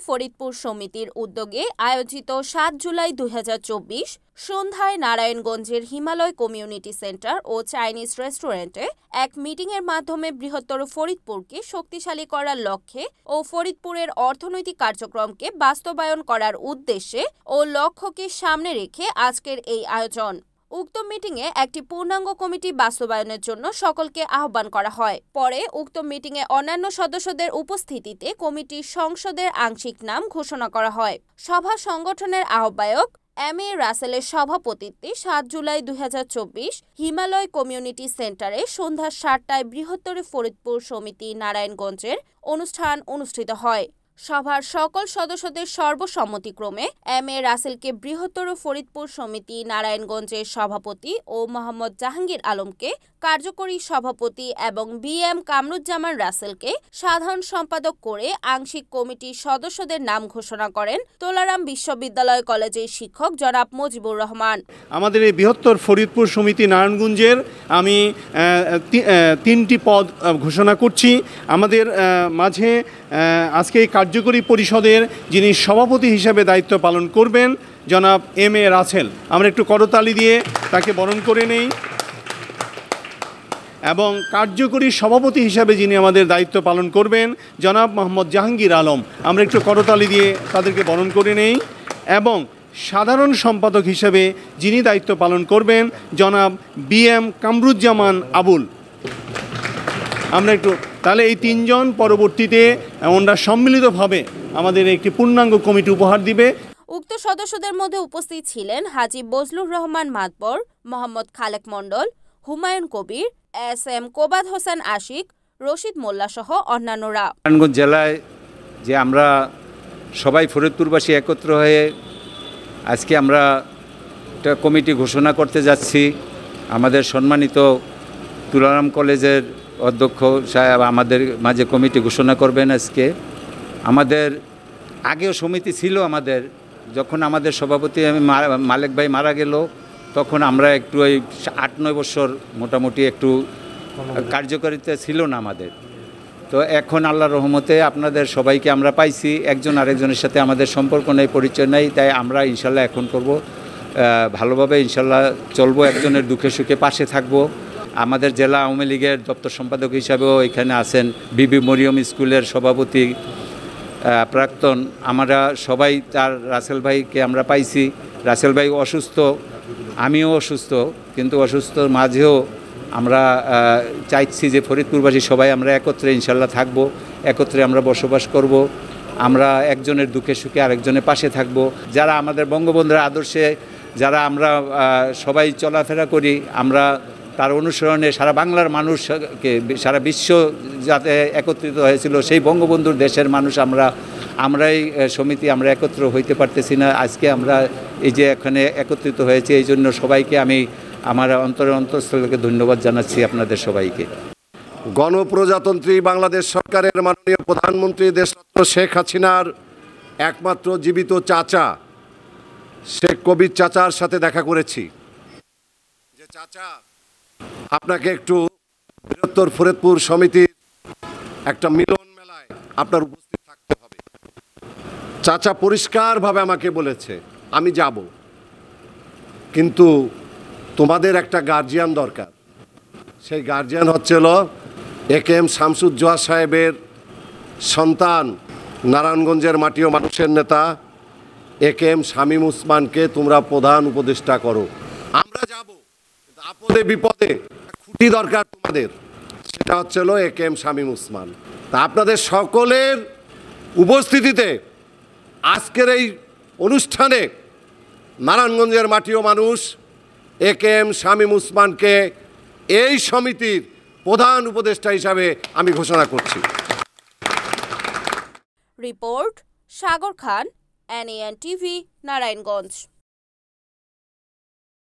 ফরিদপুর সমিতির উদ্যোগে আয়োজিত ৭ জুলাই ২০২৪ সন্ধ্যায় নারায়ণগঞ্জের হিমালয় কমিউনিটি সেন্টার ও চাইনিজ রেস্টুরেন্টে এক মিটিংয়ের মাধ্যমে বৃহত্তর ফরিদপুরকে শক্তিশালী করার লক্ষ্যে ও ফরিদপুরের অর্থনৈতিক কার্যক্রমকে বাস্তবায়ন করার উদ্দেশ্যে ও লক্ষ্যকে সামনে রেখে আজকের এই আয়োজন। উক্ত মিটিংয়ে একটি পূর্ণাঙ্গ কমিটি বাস্তবায়নের জন্য সকলকে আহ্বান করা হয়। পরে উক্ত মিটিংয়ে অন্যান্য সদস্যদের উপস্থিতিতে কমিটির সংসদের আংশিক নাম ঘোষণা করা হয়। সভা সংগঠনের আহ্বায়ক এম.এ. রাসেলের সভাপতিত্বে ৭ জুলাই ২০২৪ হিমালয় কমিউনিটি সেন্টারে সন্ধ্যা ৭টায় বৃহত্তর ফরিদপুর সমিতি নারায়ণগঞ্জের অনুষ্ঠান অনুষ্ঠিত হয়। সভার সকল সদস্যদের সর্বসম্মতিক্রমে এম.এ. রাসেলকে বৃহত্তর ফরিদপুর সমিতি নারায়ণগঞ্জের সভাপতি ও মোহাম্মদ জাহাঙ্গীর আলমকে কার্যকরী সভাপতি এবং বি.এম. কামরুজ্জামান রাসেলকে সাধারণ সম্পাদক করে আংশিক কমিটির সদস্যদের নাম ঘোষণা করেন তোলারাম বিশ্ববিদ্যালয় কলেজের শিক্ষক জনাব মুজিবুর রহমান। আমাদের এই বৃহত্তর ফরিদপুর সমিতি নারায়ণগঞ্জের আমি ৩টি পদ ঘোষণা করছি। আমাদের মাঝে আজকে এই কার্যকরী পরিষদের যিনি সভাপতি হিসেবে দায়িত্ব পালন করবেন জনাব এম.এ. রাসেল, আমরা একটু করতালি দিয়ে তাকে বরণ করে নেই। এবং কার্যকরী সভাপতি হিসাবে যিনি আমাদের দায়িত্ব পালন করবেন জনাব মোহাম্মদ জাহাঙ্গীর আলম, আমরা একটু করতালি দিয়ে তাদেরকে বরণ করে নেই। এবং সাধারণ সম্পাদক হিসেবে যিনি দায়িত্ব পালন করবেন জনাব বি.এম. কামরুজ্জামান আবুল, আমরা একটু তাহলে এই তিনজন পরবর্তীতে ওনারা সম্মিলিতভাবে আমাদের একটি পূর্ণাঙ্গ কমিটি উপহার দিবে। উক্ত সদস্যদের মধ্যে উপস্থিত ছিলেন হাজী বজলুর রহমান মাতবর, মোহাম্মদ খালেক মণ্ডল, হুমায়ুন কবির, এস.এম. কোবাদ হোসেন আশিক, রশিদ মোল্লা সহ অন্যান্যরা। নারায়ণগঞ্জ জেলায় যে আমরা সবাই ফরিদপুরবাসী একত্র হয়ে আজকে আমরা একটা কমিটি ঘোষণা করতে যাচ্ছি। আমাদের সম্মানিত তুলারাম কলেজের অধ্যক্ষ সাহেব আমাদের মাঝে কমিটি ঘোষণা করবেন আজকে। আমাদের আগেও সমিতি ছিল, আমাদের যখন আমাদের সভাপতি মালেক ভাই মারা গেল তখন আমরা একটু ওই ৮-৯ বছর মোটামুটি একটু কার্যকারিতা ছিল না আমাদের। তো এখন আল্লাহর রহমতে আপনাদের সবাইকে আমরা পাইছি, একজন আরেকজনের সাথে আমাদের সম্পর্ক নেই, পরিচয় নেই, তাই আমরা ইনশাল্লাহ এখন করব ভালোভাবে, ইনশাল্লাহ চলবো, একজনের দুঃখে সুখে পাশে থাকবো। আমাদের জেলা আওয়ামী লীগের দপ্তর সম্পাদক হিসাবেও এখানে আছেন বিবি মরিয়ম স্কুলের সভাপতি প্রাক্তন, আমরা সবাই তার রাসেল ভাইকে আমরা পাইছি। রাসেল ভাই অসুস্থ, আমিও অসুস্থ, কিন্তু অসুস্থর মাঝেও আমরা চাইছি যে ফরিদপুরবাসী সবাই আমরা একত্রে ইনশাল্লাহ থাকব, একত্রে আমরা বসবাস করব, আমরা একজনের দুঃখে সুখে আরেকজনের পাশে থাকব। যারা আমাদের বঙ্গবন্ধুর আদর্শে যারা আমরা সবাই চলাফেরা করি, আমরা তার অনুসরণে সারা বাংলার মানুষকে, সারা বিশ্ব যাতে একত্রিত হয়েছিল সেই বঙ্গবন্ধুর দেশের মানুষ আমরাই সমিতি আমরা একত্র হইতে পারতেছি না। আজকে আমরা এই যে এখানে একত্রিত হয়েছে, এই জন্য সবাইকে আমি আমার অন্তঃস্থল থেকে ধন্যবাদ জানাচ্ছি আপনাদের সবাইকে। গণপ্রজাতন্ত্রী বাংলাদেশ সরকারের মাননীয় প্রধানমন্ত্রী দেশরত্ন শেখ হাসিনার একমাত্র জীবিত চাচা শেখ কবির চাচার সাথে দেখা করেছি। যে চাচা, আপনাকে একটু বৃহত্তর ফরিদপুর সমিতির একটা মিলন মেলায় আপনার উপস্থিত থাকতে হবে। চাচা পরিষ্কারভাবে আমাকে বলেছে আমি যাব, কিন্তু তোমাদের একটা গার্জিয়ান দরকার। সেই গার্জিয়ান হচ্ছিল এ.কে.এম. শামসুজ্জোহা সাহেবের সন্তান, নারায়ণগঞ্জের মাটি ও মানুষের নেতা এ.কে.এম. শামীম উসমানকে তোমরা প্রধান উপদেষ্টা করো। আমরা যাব, আপদে বিপদে খুঁটি দরকার তোমাদের, সেটা হচ্ছিল এ.কে.এম. শামীম উসমান। তা আপনাদের সকলের উপস্থিতিতে আজকের এই অনুষ্ঠানে নারায়ণগঞ্জের মাটি ও মানুষ এ.কে.এম. শামীম উসমানকে এই সমিতির প্রধান উপদেষ্টা হিসাবে আমি ঘোষণা করছি। রিপোর্ট সাগর খান, NAN TV, নারায়ণগঞ্জ।